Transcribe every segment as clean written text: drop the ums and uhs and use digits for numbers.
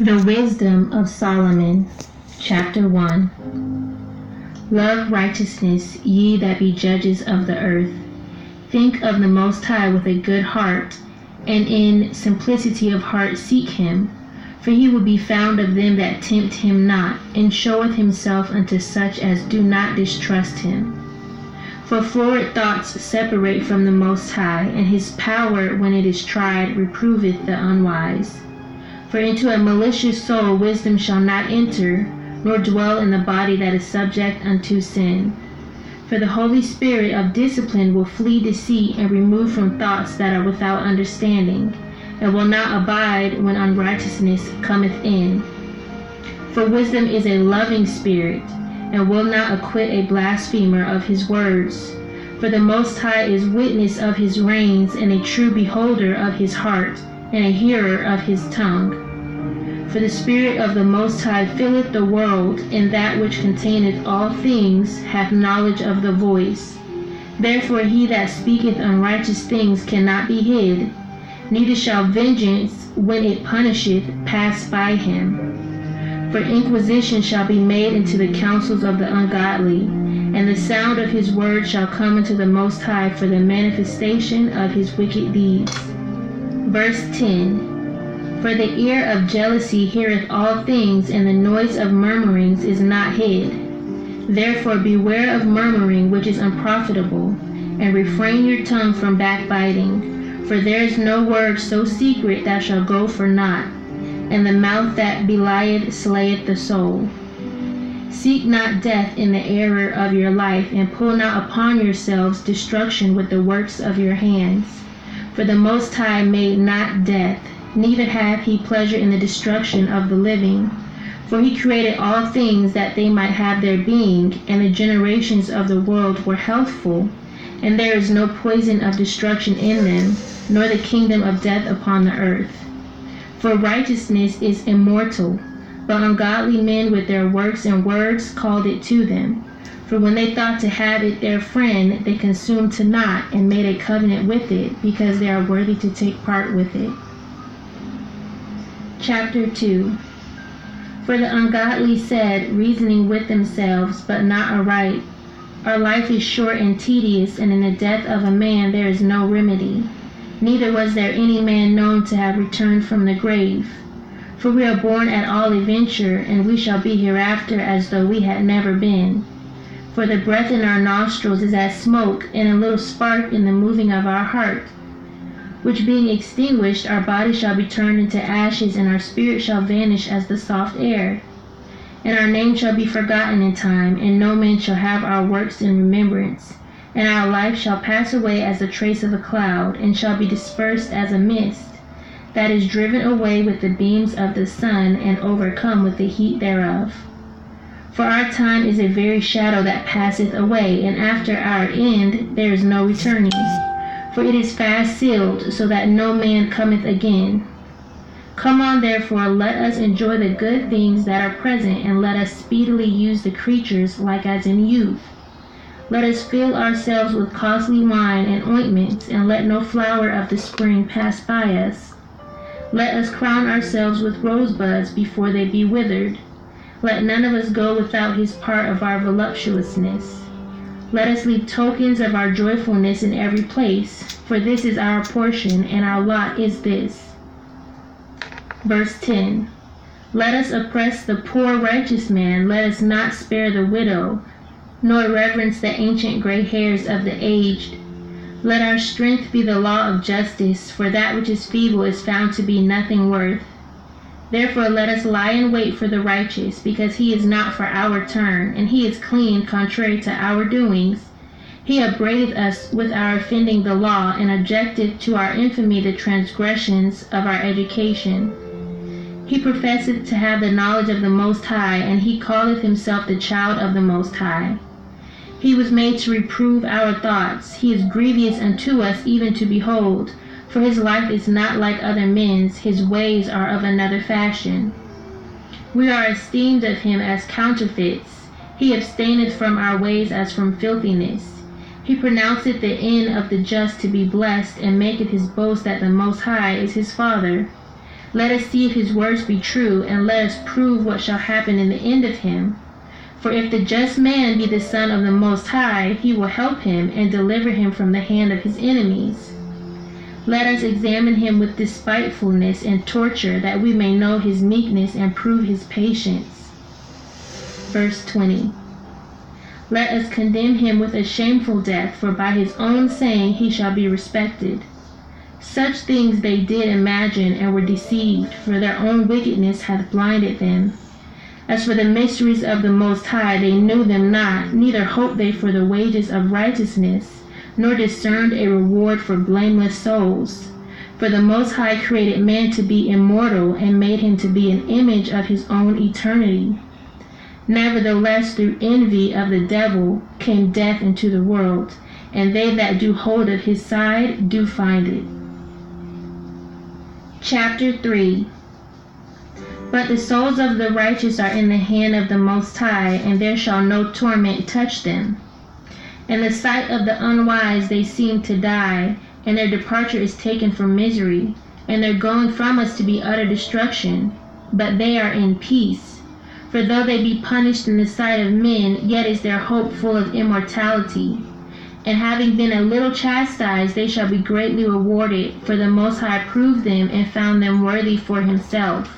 The Wisdom of Solomon, Chapter 1. Love righteousness, ye that be judges of the earth. Think of the Most High with a good heart, and in simplicity of heart seek him. For he will be found of them that tempt him not, and showeth himself unto such as do not distrust him. For forward thoughts separate from the Most High, and his power, when it is tried, reproveth the unwise. For into a malicious soul wisdom shall not enter, nor dwell in the body that is subject unto sin. For the Holy Spirit of discipline will flee deceit, and remove from thoughts that are without understanding, and will not abide when unrighteousness cometh in. For wisdom is a loving spirit, and will not acquit a blasphemer of his words. For the Most High is witness of his reins, and a true beholder of his heart, and a hearer of his tongue. For the Spirit of the Most High filleth the world, and that which containeth all things hath knowledge of the voice. Therefore he that speaketh unrighteous things cannot be hid, neither shall vengeance, when it punisheth, pass by him. For inquisition shall be made into the counsels of the ungodly, and the sound of his word shall come unto the Most High for the manifestation of his wicked deeds. Verse 10. For the ear of jealousy heareth all things, and the noise of murmurings is not hid. Therefore beware of murmuring, which is unprofitable, and refrain your tongue from backbiting. For there is no word so secret that shall go for naught, and the mouth that belieth slayeth the soul. Seek not death in the error of your life, and pull not upon yourselves destruction with the works of your hands. For the Most High made not death, neither hath he pleasure in the destruction of the living. For he created all things that they might have their being, and the generations of the world were healthful, and there is no poison of destruction in them, nor the kingdom of death upon the earth. For righteousness is immortal, but ungodly men with their works and words called it to them. For when they thought to have it their friend, they consumed to naught, and made a covenant with it, because they are worthy to take part with it. Chapter 2. For the ungodly said, reasoning with themselves, but not aright, our life is short and tedious, and in the death of a man there is no remedy. Neither was there any man known to have returned from the grave. For we are born at all adventure, and we shall be hereafter as though we had never been. For the breath in our nostrils is as smoke, and a little spark in the moving of our heart, which being extinguished, our body shall be turned into ashes, and our spirit shall vanish as the soft air. And our name shall be forgotten in time, and no man shall have our works in remembrance. And our life shall pass away as the trace of a cloud, and shall be dispersed as a mist, that is driven away with the beams of the sun, and overcome with the heat thereof. For our time is a very shadow that passeth away, and after our end there is no returning. For it is fast sealed, so that no man cometh again. Come on, therefore, let us enjoy the good things that are present, and let us speedily use the creatures like as in youth. Let us fill ourselves with costly wine and ointments, and let no flower of the spring pass by us. Let us crown ourselves with rosebuds before they be withered. Let none of us go without his part of our voluptuousness. Let us leave tokens of our joyfulness in every place, for this is our portion, and our lot is this. Verse 10. Let us oppress the poor righteous man, let us not spare the widow, nor reverence the ancient gray hairs of the aged. Let our strength be the law of justice, for that which is feeble is found to be nothing worth. Therefore let us lie in wait for the righteous, because he is not for our turn, and he is clean contrary to our doings. He upbraideth us with our offending the law, and objecteth to our infamy the transgressions of our education. He professeth to have the knowledge of the Most High, and he calleth himself the child of the Most High. He was made to reprove our thoughts. He is grievous unto us even to behold. For his life is not like other men's, his ways are of another fashion. We are esteemed of him as counterfeits. He abstaineth from our ways as from filthiness. He pronounceth the end of the just to be blessed, and maketh his boast that the Most High is his Father. Let us see if his words be true, and let us prove what shall happen in the end of him. For if the just man be the Son of the Most High, he will help him and deliver him from the hand of his enemies. Let us examine him with despitefulness and torture, that we may know his meekness and prove his patience. Verse 20. Let us condemn him with a shameful death, for by his own saying he shall be respected. Such things they did imagine and were deceived, for their own wickedness hath blinded them. As for the mysteries of the Most High, they knew them not, neither hoped they for the wages of righteousness, nor discerned a reward for blameless souls. For the Most High created man to be immortal, and made him to be an image of his own eternity. Nevertheless, through envy of the devil came death into the world, and they that do hold of his side do find it. Chapter 3. But the souls of the righteous are in the hand of the Most High, and there shall no torment touch them. In the sight of the unwise they seem to die, and their departure is taken for misery, and their going from us to be utter destruction. But they are in peace. For though they be punished in the sight of men, yet is their hope full of immortality. And having been a little chastised, they shall be greatly rewarded, for the Most High proved them and found them worthy for himself.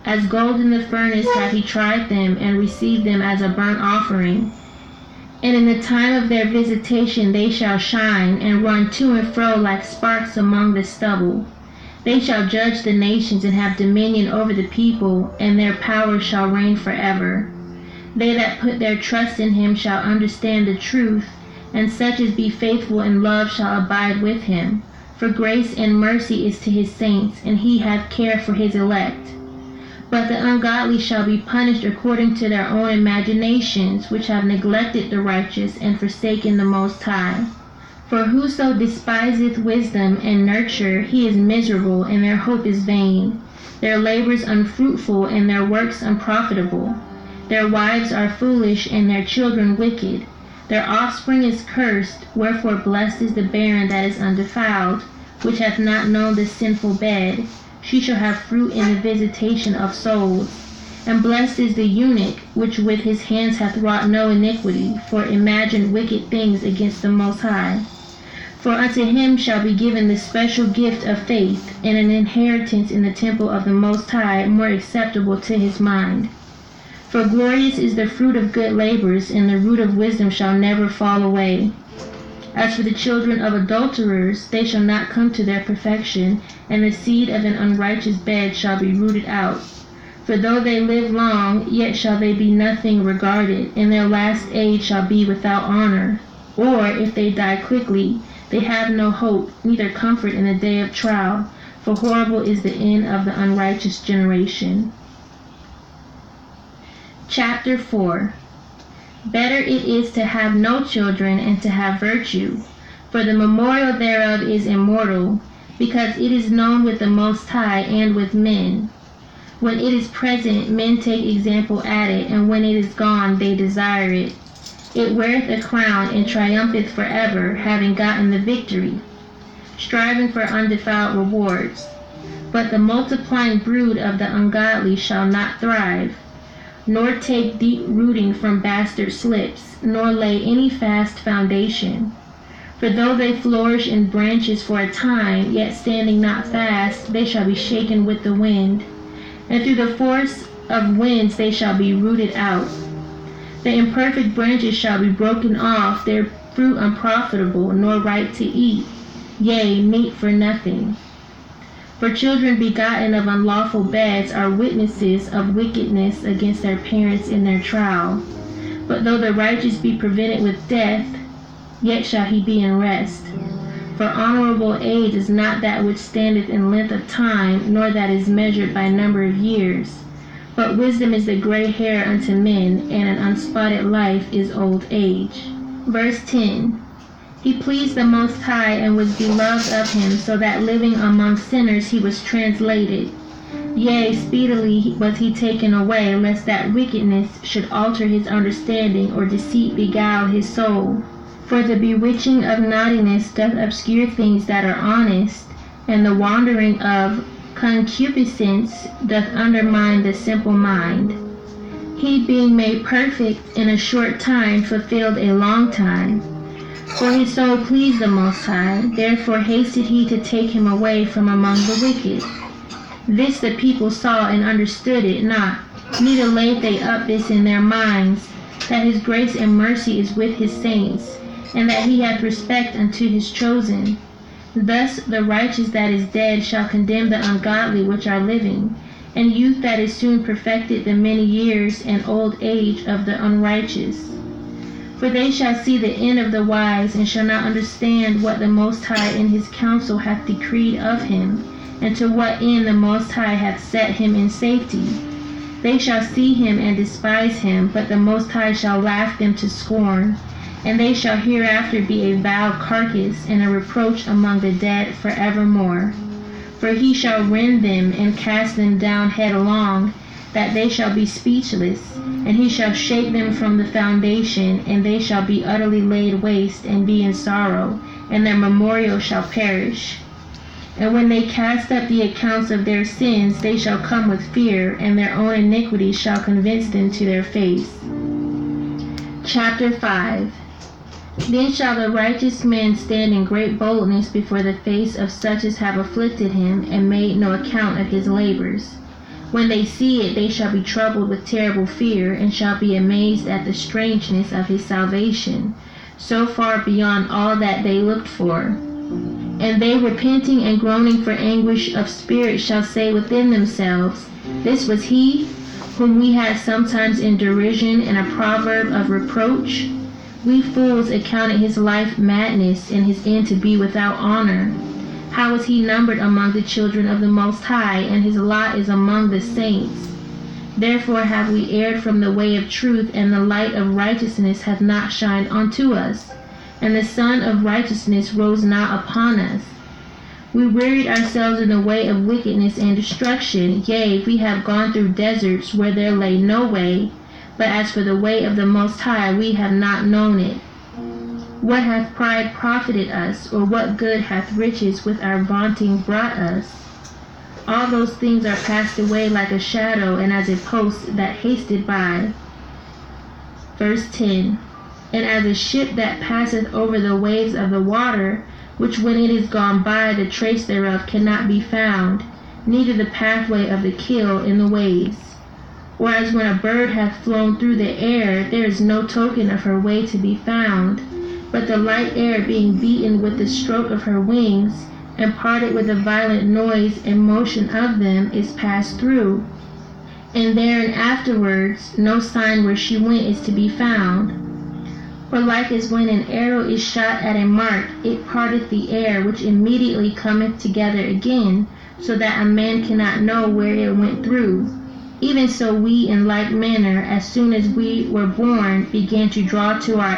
As gold in the furnace hath he tried them, and received them as a burnt offering. And in the time of their visitation they shall shine, and run to and fro like sparks among the stubble. They shall judge the nations, and have dominion over the people, and their power shall reign forever. They that put their trust in him shall understand the truth, and such as be faithful in love shall abide with him. For grace and mercy is to his saints, and he hath care for his elect. But the ungodly shall be punished according to their own imaginations, which have neglected the righteous and forsaken the Most High. For whoso despiseth wisdom and nurture, he is miserable, and their hope is vain. Their labors unfruitful, and their works unprofitable. Their wives are foolish, and their children wicked. Their offspring is cursed, wherefore blessed is the barren that is undefiled, which hath not known the sinful bed. She shall have fruit in the visitation of souls. And blessed is the eunuch, which with his hands hath wrought no iniquity, for imagined wicked things against the Most High. For unto him shall be given the special gift of faith, and an inheritance in the temple of the Most High, more acceptable to his mind. For glorious is the fruit of good labors, and the root of wisdom shall never fall away. As for the children of adulterers, they shall not come to their perfection, and the seed of an unrighteous bed shall be rooted out. For though they live long, yet shall they be nothing regarded, and their last age shall be without honor. Or, if they die quickly, they have no hope, neither comfort in the day of trial, for horrible is the end of the unrighteous generation. Chapter 4. Better it is to have no children and to have virtue, for the memorial thereof is immortal, because it is known with the Most High and with men. When it is present, men take example at it, and when it is gone, they desire it. It weareth a crown, and triumpheth forever, having gotten the victory, striving for undefiled rewards. But the multiplying brood of the ungodly shall not thrive, nor take deep rooting from bastard slips, nor lay any fast foundation. For though they flourish in branches for a time, yet standing not fast, they shall be shaken with the wind, and through the force of winds they shall be rooted out. The imperfect branches shall be broken off, their fruit unprofitable, nor right to eat, yea, meat for nothing. For children begotten of unlawful beds are witnesses of wickedness against their parents in their trial. But though the righteous be prevented with death, yet shall he be in rest. For honorable age is not that which standeth in length of time, nor that is measured by number of years. But wisdom is the gray hair unto men, and an unspotted life is old age. Verse 10. He pleased the Most High, and was beloved of him, so that living among sinners he was translated. Yea, speedily was he taken away, lest that wickedness should alter his understanding, or deceit beguile his soul. For the bewitching of naughtiness doth obscure things that are honest, and the wandering of concupiscence doth undermine the simple mind. He being made perfect in a short time fulfilled a long time. For his soul pleased the Most High, therefore hasted he to take him away from among the wicked. This the people saw and understood it not, neither laid they up this in their minds, that his grace and mercy is with his saints, and that he hath respect unto his chosen. Thus the righteous that is dead shall condemn the ungodly which are living, and youth that is soon perfected the many years and old age of the unrighteous. For they shall see the end of the wise, and shall not understand what the Most High in his counsel hath decreed of him, and to what end the Most High hath set him in safety. They shall see him and despise him, but the Most High shall laugh them to scorn, and they shall hereafter be a vile carcass and a reproach among the dead forevermore. For he shall rend them and cast them down headlong, that they shall be speechless, and he shall shake them from the foundation, and they shall be utterly laid waste and be in sorrow, and their memorial shall perish. And when they cast up the accounts of their sins, they shall come with fear, and their own iniquity shall convince them to their face. Chapter 5. Then shall the righteous man stand in great boldness before the face of such as have afflicted him, and made no account of his labors. When they see it, they shall be troubled with terrible fear, and shall be amazed at the strangeness of his salvation, so far beyond all that they looked for. And they, repenting and groaning for anguish of spirit, shall say within themselves, This was he, whom we had sometimes in derision and a proverb of reproach. We fools accounted his life madness, and his end to be without honor. How is he numbered among the children of the Most High, and his lot is among the saints? Therefore have we erred from the way of truth, and the light of righteousness hath not shined unto us, and the sun of righteousness rose not upon us. We wearied ourselves in the way of wickedness and destruction, yea, we have gone through deserts where there lay no way, but as for the way of the Most High, we have not known it. What hath pride profited us, or what good hath riches with our vaunting brought us? All those things are passed away like a shadow, and as a post that hasted by. Verse 10. And as a ship that passeth over the waves of the water, which when it is gone by, the trace thereof cannot be found, neither the pathway of the keel in the waves. Or as when a bird hath flown through the air, there is no token of her way to be found, but the light air being beaten with the stroke of her wings, and parted with a violent noise and motion of them, is passed through. And therein afterwards no sign where she went is to be found. For like as when an arrow is shot at a mark, it parteth the air, which immediately cometh together again, so that a man cannot know where it went through. Even so we in like manner, as soon as we were born, began to draw to our